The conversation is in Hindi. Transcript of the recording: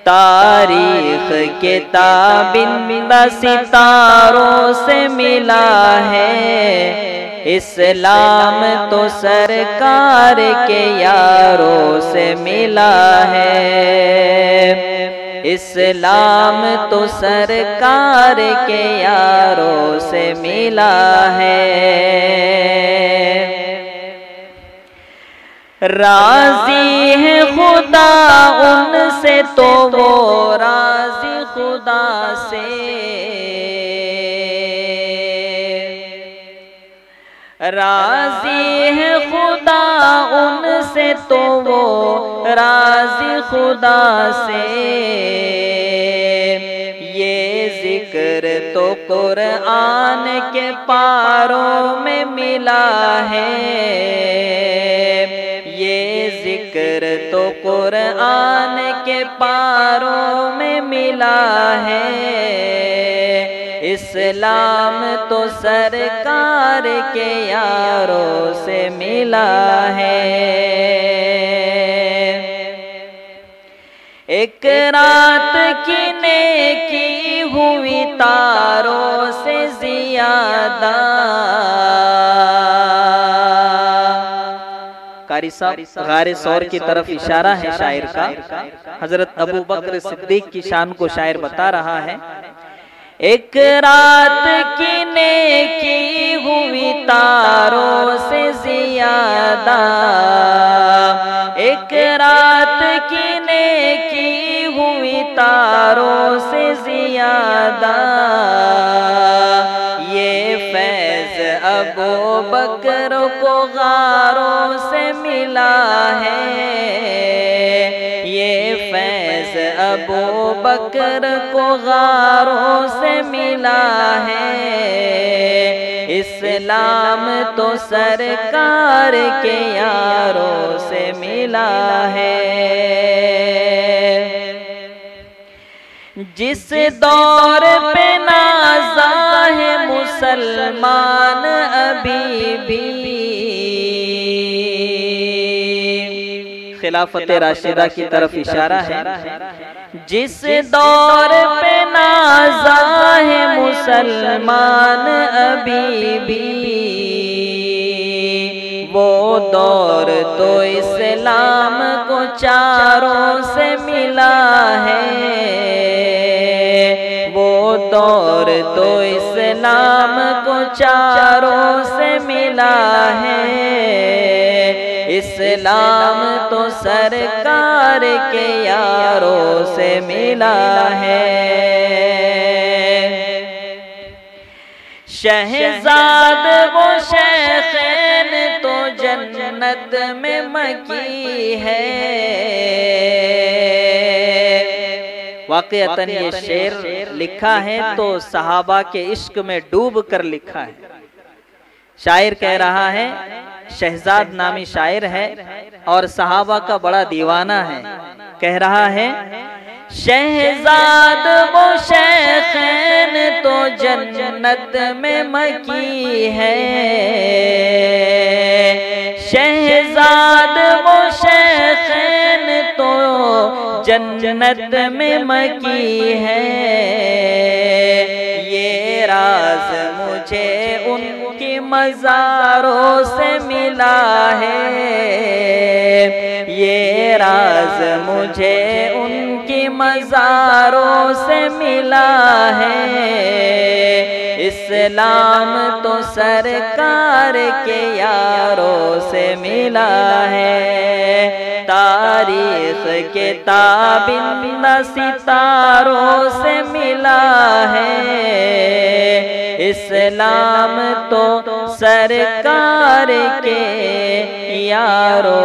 तारीख के ताबिंदा सितारों से मिला है। इस्लाम तो सरकार के यारों से मिला है। इस्लाम तो सरकार के यारों से मिला है। राजी है खुदा उनसे तो वो राजी खुदा से। राजी है खुदा उनसे तो वो राजी खुदा से। ये जिक्र तो कुरान के पारों में मिला है। ये जिक्र तो कुरान के पारों में मिला है। इस्लाम तो सरकार के यारों से मिला है। एक रात की नेकी हुई तारों से ज़ियादा। कारी साहब गारे सौर की तरफ इशारा है शायर का। हजरत अबू बकर सिद्दीक की शान को शायर बता रहा है। एक रात की नेकी हुई तारों से ज़ियादा। एक रात की नेकी हुई तारों से ज़ियादा। ये फैज़ अबू बकर को गारों से मिला है। ये फैज़ अबू बकर को गारों से मिला है। इस्लाम तो सरकार के यारों से मिला है। जिस दौर पे नाज़ा है मुसलमान अभी भी। खिलाफत राशिदा की तरफ इशारा है। जिस दौर पे नाज़ा है मुसलमान अभी भी। वो दौर तो इस्लाम को चारों से मिला है। वो दौर तो इस्लाम को चारों से मिला है। इस्लाम तो सरकार के यारों से मिला है। शहजाद वो शेखैन तो जन्नत में मकी है। वाक़अतन ये शेर लिखा है तो सहाबा के इश्क में डूब कर लिखा है। शायर कह रहा है, शहजाद नामी शायर है और सहाबा का बड़ा दीवाना है। कह रहा है, शहजाद वो शेखैन तो जन्नत में मकी है। शहजाद वो शेखैन तो जन्नत में मकी है। ये राज मुझे उनकी मज़ारों से मिला है। ये राज मुझे उनकी मज़ारों से मिला है। इस्लाम तो सरकार के यारों से मिला है। तारीख के ताबिंदा सितारों से मिला है। इस्लाम तो सरकार के यारों